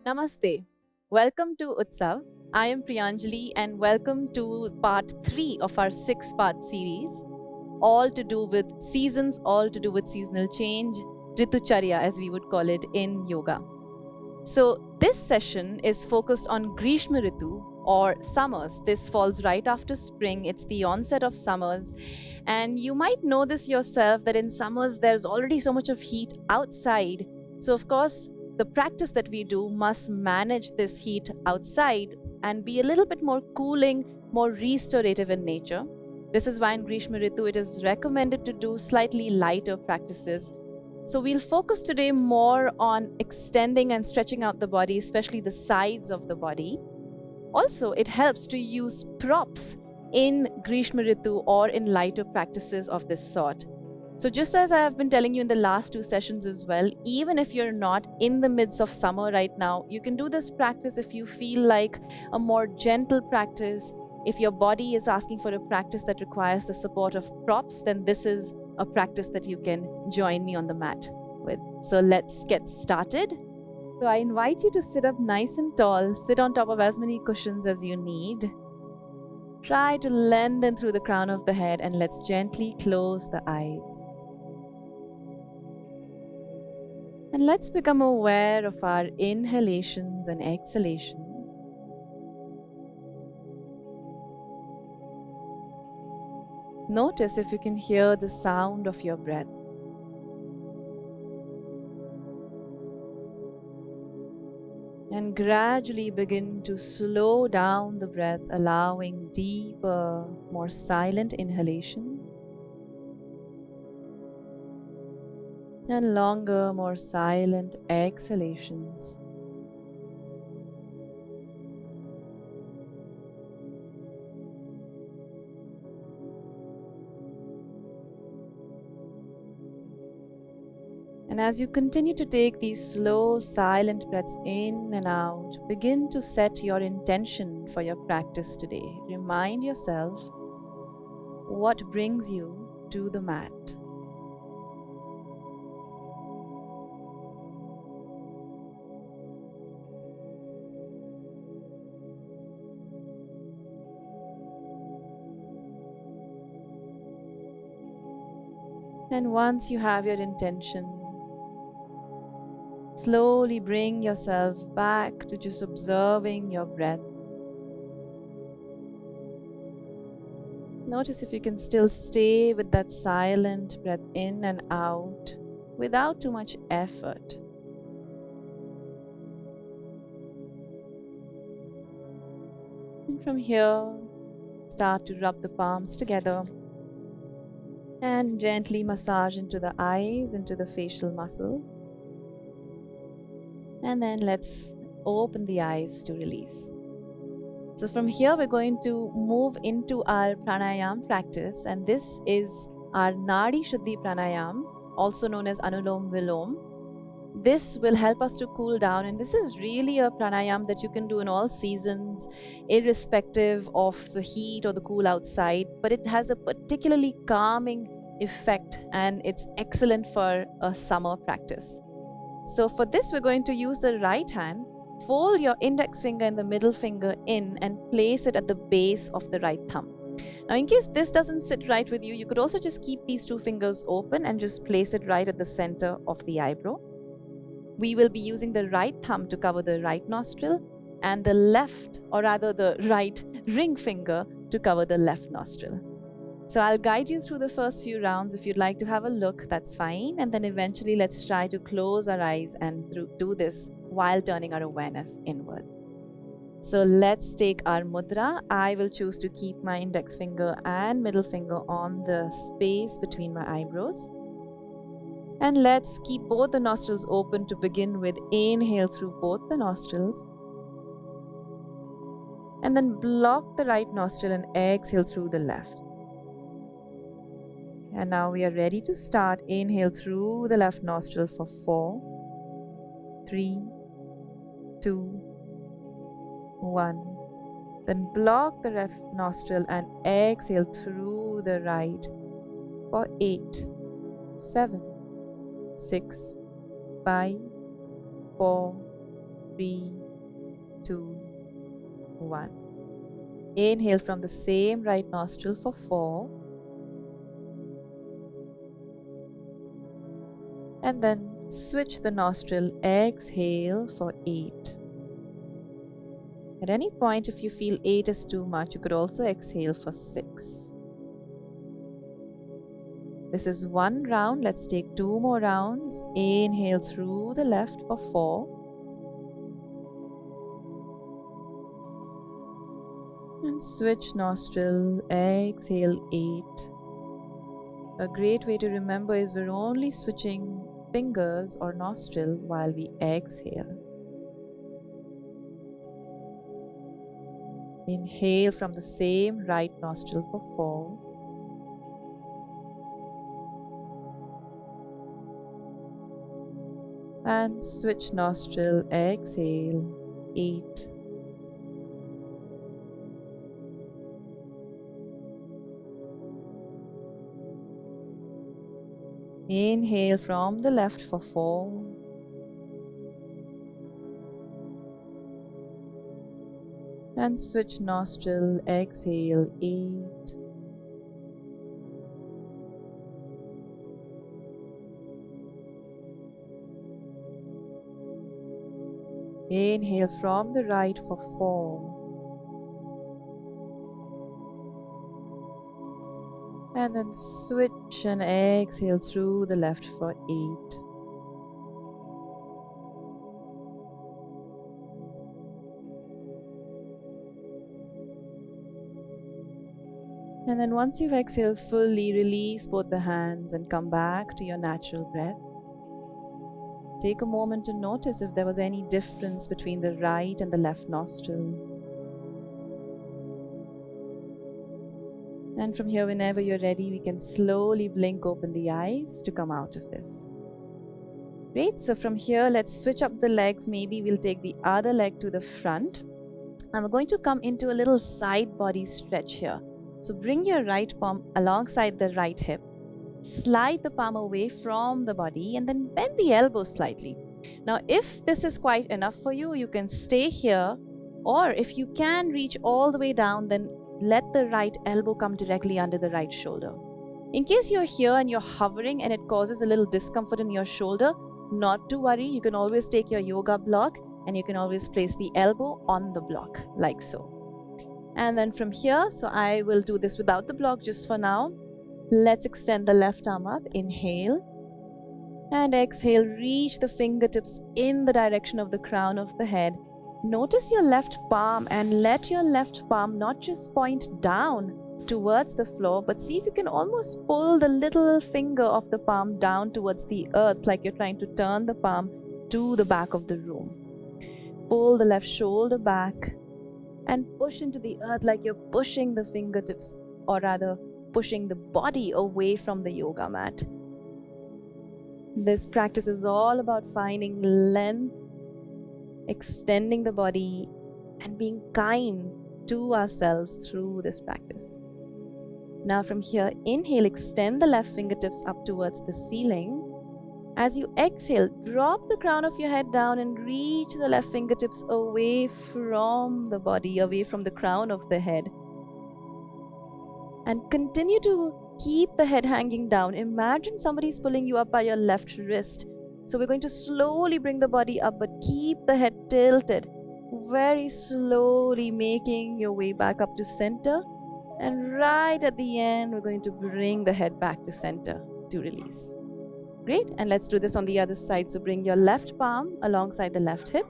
Namaste. Welcome to Utsav. I am Priyanjali and welcome to part 3 of our 6-part series, all to do with seasons, all to do with seasonal change, Ritucharya as we would call it in yoga. So this session is focused on Grishma Ritu or summers. This falls right after spring. It's the onset of summers. And you might know this yourself that in summers there's already so much of heat outside. So of course, the practice that we do must manage this heat outside and be a little bit more cooling, more restorative in nature. This is why in Grishma Ritu it is recommended to do slightly lighter practices. So we'll focus today more on extending and stretching out the body, especially the sides of the body. Also, it helps to use props in Grishma Ritu or in lighter practices of this sort. So just as I have been telling you in the last 2 sessions as well, even if you're not in the midst of summer right now, you can do this practice if you feel like a more gentle practice. If your body is asking for a practice that requires the support of props, then this is a practice that you can join me on the mat with. So let's get started. So I invite you to sit up nice and tall, sit on top of as many cushions as you need. Try to lengthen through the crown of the head and let's gently close the eyes. And let's become aware of our inhalations and exhalations. Notice if you can hear the sound of your breath. And gradually begin to slow down the breath, allowing deeper, more silent inhalations and longer, more silent exhalations. And as you continue to take these slow, silent breaths in and out, begin to set your intention for your practice today. Remind yourself what brings you to the mat. And once you have your intention, slowly bring yourself back to just observing your breath. Notice if you can still stay with that silent breath in and out without too much effort. And from here, start to rub the palms together and gently massage into the eyes, into the facial muscles. And then let's open the eyes to release. So from here, we're going to move into our pranayam practice, and this is our Nadi Shuddhi pranayam, also known as Anulom Vilom. This will help us to cool down, and this is really a pranayam that you can do in all seasons, irrespective of the heat or the cool outside, but it has a particularly calming effect, and it's excellent for a summer practice. So for this, we're going to use the right hand. Fold your index finger and the middle finger in and place it at the base of the right thumb. Now, in case this doesn't sit right with you, you could also just keep these 2 fingers open and just place it right at the center of the eyebrow. We will be using the right thumb to cover the right nostril and the left, or rather the right ring finger, to cover the left nostril. So I'll guide you through the first few rounds. If you'd like to have a look, that's fine. And then eventually let's try to close our eyes and do this while turning our awareness inward. So let's take our mudra. I will choose to keep my index finger and middle finger on the space between my eyebrows. And let's keep both the nostrils open to begin with. Inhale through both the nostrils. And then block the right nostril and exhale through the left. And now we are ready to start. Inhale through the left nostril for 4, 3, 2, 1. Then block the left nostril and exhale through the right for 8, 7, 6, 5, 4, 3, 2, 1. Inhale from the same right nostril for 4. And then switch the nostril, exhale for 8. At any point, if you feel 8 is too much, you could also exhale for 6. This is one round. Let's take 2 more rounds. Inhale through the left for 4. And switch nostril, exhale 8. A great way to remember is we're only switching fingers or nostril while we exhale. Inhale from the same right nostril for 4. And switch nostril, exhale 8. Inhale from the left for 4. And switch nostril, exhale 8. Inhale from the right for 4. And then switch and exhale through the left for 8. And then once you've exhaled fully, release both the hands and come back to your natural breath. Take a moment to notice if there was any difference between the right and the left nostril. And from here, whenever you're ready, we can slowly blink open the eyes to come out of this. Great, so from here, let's switch up the legs. Maybe we'll take the other leg to the front. And we're going to come into a little side body stretch here. So bring your right palm alongside the right hip. Slide the palm away from the body and then bend the elbow slightly. Now, if this is quite enough for you, you can stay here. Or if you can reach all the way down, then let the right elbow come directly under the right shoulder. In case you're here and you're hovering and it causes a little discomfort in your shoulder, not to worry. You can always take your yoga block and you can always place the elbow on the block, like so. And then from here, so I will do this without the block just for now. Let's extend the left arm up. Inhale. And exhale. Reach the fingertips in the direction of the crown of the head. Notice your left palm and let your left palm not just point down towards the floor, but see if you can almost pull the little finger of the palm down towards the earth, like you're trying to turn the palm to the back of the room. Pull the left shoulder back and push into the earth like you're pushing the fingertips, or rather pushing the body away from the yoga mat. This practice is all about finding length, extending the body, and being kind to ourselves through this practice. Now from here, inhale, extend the left fingertips up towards the ceiling. As you exhale, drop the crown of your head down and reach the left fingertips away from the body, away from the crown of the head. And continue to keep the head hanging down. Imagine somebody's pulling you up by your left wrist. So we're going to slowly bring the body up, but keep the head tilted. Very slowly making your way back up to center. And right at the end, we're going to bring the head back to center to release. Great, and let's do this on the other side. So bring your left palm alongside the left hip.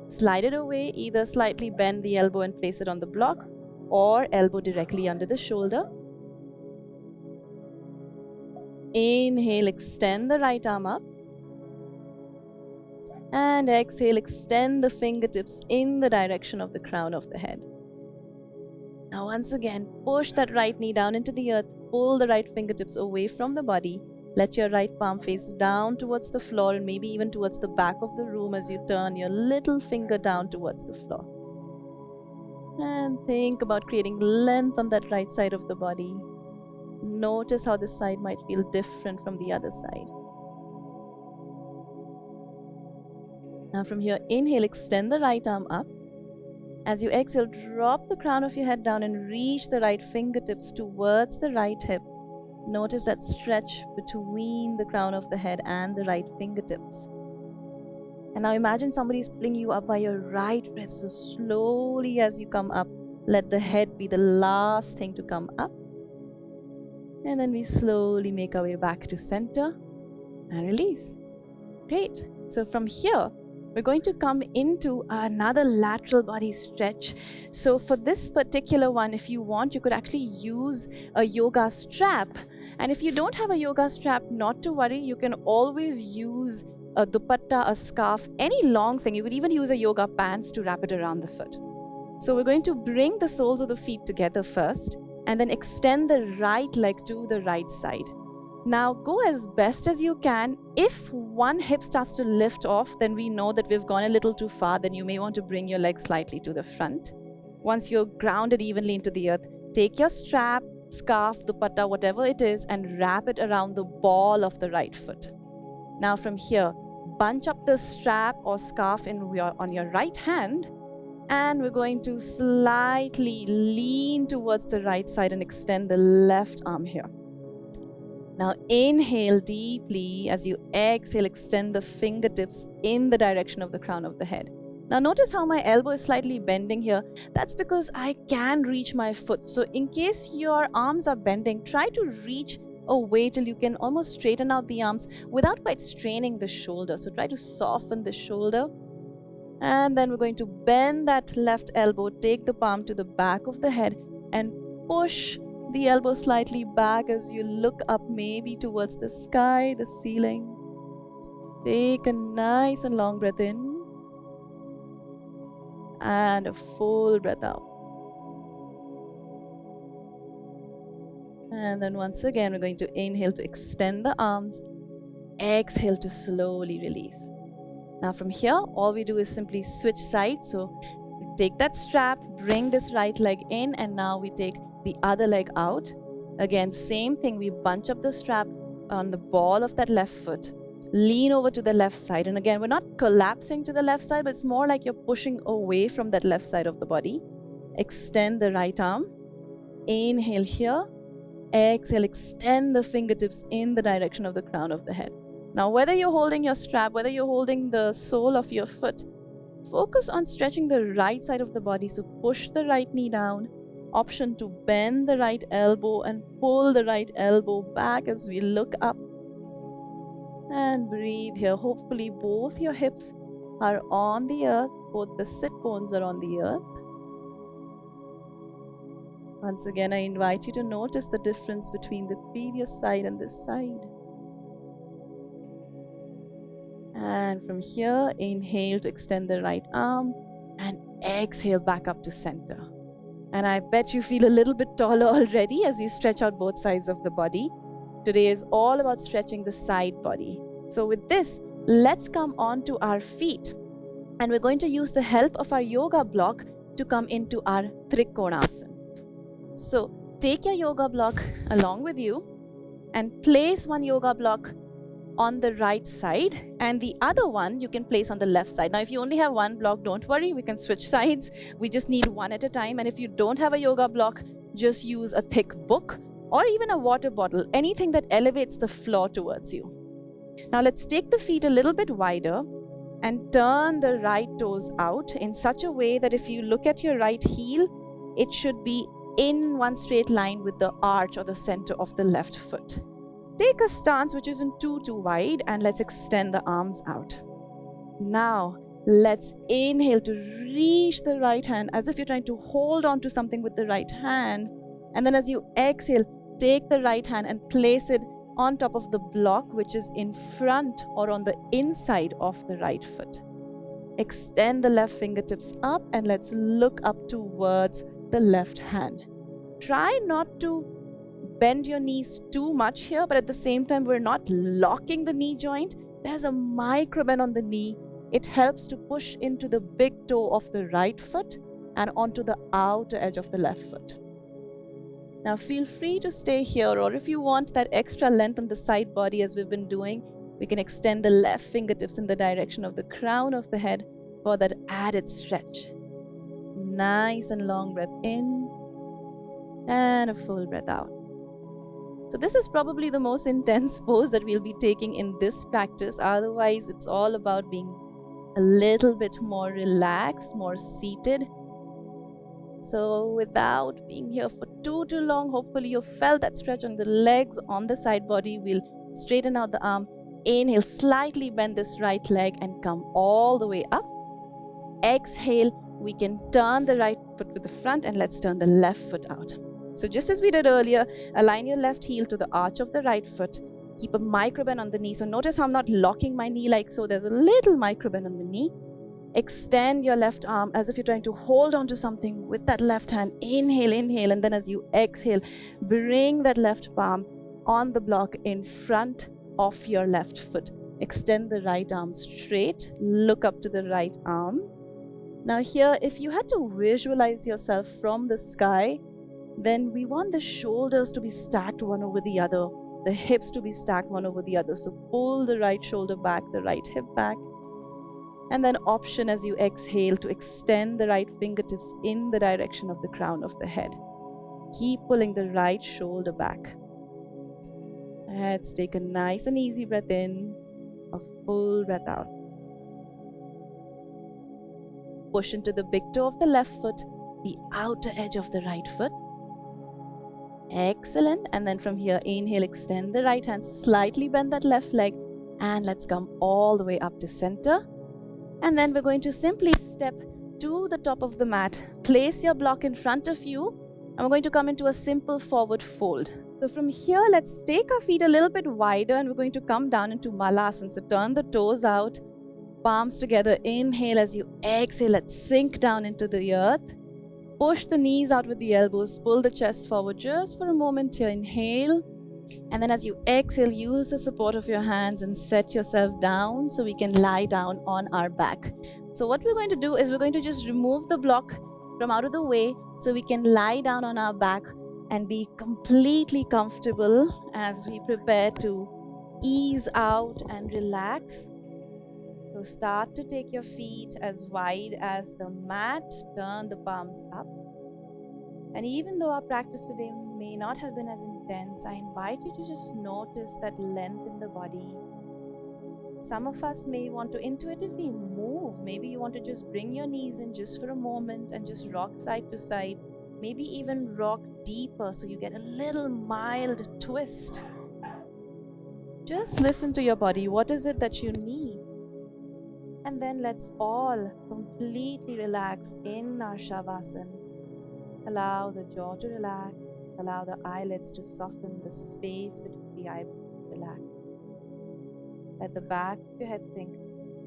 Slide it away, either slightly bend the elbow and place it on the block, or elbow directly under the shoulder. Inhale, extend the right arm up. And exhale, extend the fingertips in the direction of the crown of the head. Now once again, push that right knee down into the earth. Pull the right fingertips away from the body. Let your right palm face down towards the floor and maybe even towards the back of the room as you turn your little finger down towards the floor. And think about creating length on that right side of the body. Notice how this side might feel different from the other side. Now from here, inhale, extend the right arm up. As you exhale, drop the crown of your head down and reach the right fingertips towards the right hip. Notice that stretch between the crown of the head and the right fingertips. And now imagine somebody is pulling you up by your right wrist. So slowly as you come up, let the head be the last thing to come up. And then we slowly make our way back to center and release. Great. So from here, we're going to come into another lateral body stretch. So for this particular one, if you want, you could actually use a yoga strap. And if you don't have a yoga strap, not to worry, you can always use a dupatta, a scarf, any long thing. You could even use a yoga pants to wrap it around the foot. So we're going to bring the soles of the feet together first and then extend the right leg to the right side. Now go as best as you can. If one hip starts to lift off, then we know that we've gone a little too far. Then you may want to bring your leg slightly to the front. Once you're grounded evenly into the earth, take your strap, scarf, dupatta, whatever it is, and wrap it around the ball of the right foot. Now from here, bunch up the strap or scarf on your right hand, and we're going to slightly lean towards the right side and extend the left arm here. Now inhale deeply. As you exhale, extend the fingertips in the direction of the crown of the head. Now notice how my elbow is slightly bending here. That's because I can reach my foot. So in case your arms are bending, try to reach away till you can almost straighten out the arms without quite straining the shoulder. So try to soften the shoulder. And then we're going to bend that left elbow, take the palm to the back of the head and push the elbow slightly back as you look up, maybe towards the sky, the ceiling. Take a nice and long breath in and a full breath out. And then once again, we're going to inhale to extend the arms, exhale to slowly release. Now from here, all we do is simply switch sides. So take that strap, bring this right leg in, and now we take the other leg out. Again, same thing, we bunch up the strap on the ball of that left foot, lean over to the left side. And again, we're not collapsing to the left side, but it's more like you're pushing away from that left side of the body. Extend the right arm. Inhale here. Exhale, extend the fingertips in the direction of the crown of the head. Now, whether you're holding your strap, whether you're holding the sole of your foot, focus on stretching the right side of the body. So push the right knee down. Option to bend the right elbow and pull the right elbow back as we look up. And breathe here. Hopefully both your hips are on the earth. Both the sit bones are on the earth. Once again, I invite you to notice the difference between the previous side and this side. And from here, inhale to extend the right arm and exhale back up to center. And I bet you feel a little bit taller already as you stretch out both sides of the body. Today is all about stretching the side body. So with this, let's come on to our feet. And we're going to use the help of our yoga block to come into our Trikonasana. So take your yoga block along with you and place one yoga block on the right side and the other one you can place on the left side. Now, if you only have one block, don't worry, we can switch sides. We just need one at a time. And if you don't have a yoga block, just use a thick book or even a water bottle, anything that elevates the floor towards you. Now, let's take the feet a little bit wider and turn the right toes out in such a way that if you look at your right heel, it should be in one straight line with the arch or the center of the left foot. Take a stance which isn't too wide and let's extend the arms out. Now, let's inhale to reach the right hand as if you're trying to hold on to something with the right hand. And then as you exhale, take the right hand and place it on top of the block which is in front or on the inside of the right foot. Extend the left fingertips up and let's look up towards the left hand. Try not to bend your knees too much here, but at the same time, we're not locking the knee joint. There's a micro bend on the knee. It helps to push into the big toe of the right foot and onto the outer edge of the left foot. Now feel free to stay here, or if you want that extra length on the side body as we've been doing, We can extend the left fingertips in the direction of the crown of the head for that added stretch. Nice and long breath in and a full breath out. So this is probably the most intense pose that we'll be taking in this practice. Otherwise, it's all about being a little bit more relaxed, more seated. So without being here for too long, hopefully you felt that stretch on the legs, on the side body. We'll straighten out the arm. Inhale, slightly bend this right leg and come all the way up. Exhale, we can turn the right foot with the front and let's turn the left foot out. So just as we did earlier, align your left heel to the arch of the right foot. Keep a micro bend on the knee. So notice how I'm not locking my knee like so. There's a little micro bend on the knee. Extend your left arm as if you're trying to hold on to something with that left hand. Inhale, inhale, and then as you exhale, bring that left palm on the block in front of your left foot. Extend the right arm straight. Look up to the right arm. Now here, if you had to visualize yourself from the sky, then we want the shoulders to be stacked one over the other, the hips to be stacked one over the other. So pull the right shoulder back, the right hip back. And then option as you exhale to extend the right fingertips in the direction of the crown of the head. Keep pulling the right shoulder back. Let's take a nice and easy breath in, a full breath out. Push into the big toe of the left foot, the outer edge of the right foot. Excellent. And then from here, inhale, extend the right hand, slightly bend that left leg, and let's come all the way up to center. And then we're going to simply step to the top of the mat. Place your block in front of you, and we're going to come into a simple forward fold. So from here, let's take our feet a little bit wider, and we're going to come down into Malasana. So turn the toes out, palms together. Inhale as you exhale. Let's sink down into the earth. Push the knees out with the elbows. Pull the chest forward just for a moment here. Inhale. And then as you exhale, use the support of your hands and set yourself down so we can lie down on our back. So what we're going to do is we're going to just remove the block from out of the way so we can lie down on our back and be completely comfortable as we prepare to ease out and relax. So start to take your feet as wide as the mat. Turn the palms up. And even though our practice today may not have been as intense, I invite you to just notice that length in the body. Some of us may want to intuitively move. Maybe you want to just bring your knees in just for a moment and just rock side to side. Maybe even rock deeper so you get a little mild twist. Just listen to your body. What is it that you need? And then let's all completely relax in our Shavasana. Allow the jaw to relax. Allow the eyelids to soften, the space between the eyebrows to relax. Let the back of your head sink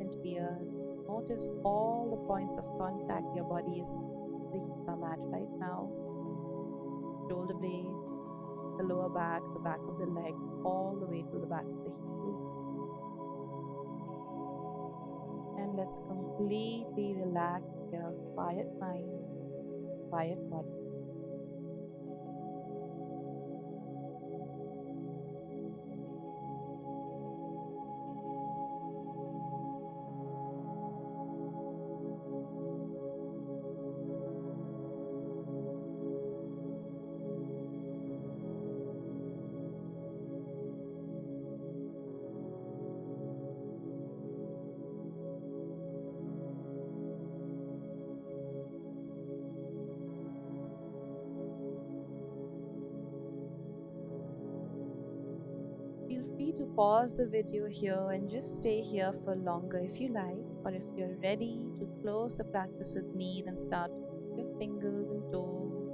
into the earth. Notice all the points of contact your body is with the yoga mat right now. Shoulder blades, the lower back, the back of the legs, all the way to the back of the heels. And let's completely relax here. Quiet mind, quiet body. Feel free to pause the video here and just stay here for longer if you like, or if you're ready to close the practice with me, then start with your fingers and toes.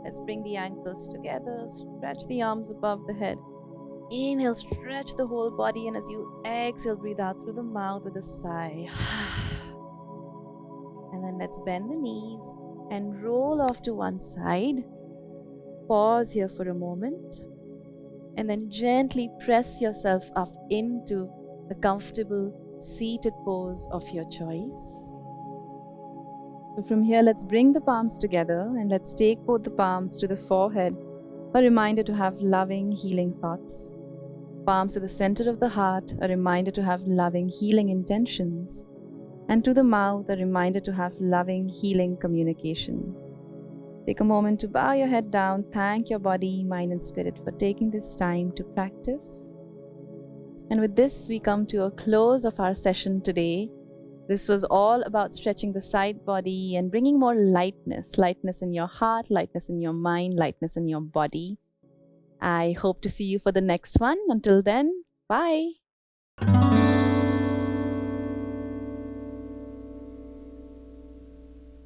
Let's bring the ankles together, stretch the arms above the head. Inhale, stretch the whole body, and as you exhale, breathe out through the mouth with a sigh. And then let's bend the knees and roll off to one side. Pause here for a moment. And then gently press yourself up into a comfortable seated pose of your choice. So from here, let's bring the palms together and let's take both the palms to the forehead, a reminder to have loving, healing thoughts. Palms to the center of the heart, a reminder to have loving, healing intentions. And to the mouth, a reminder to have loving, healing communication. Take a moment to bow your head down. Thank your body, mind, and spirit for taking this time to practice. And with this, we come to a close of our session today. This was all about stretching the side body and bringing more lightness in your heart, lightness in your mind, lightness in your body. I hope to see you for the next one. Until then, bye.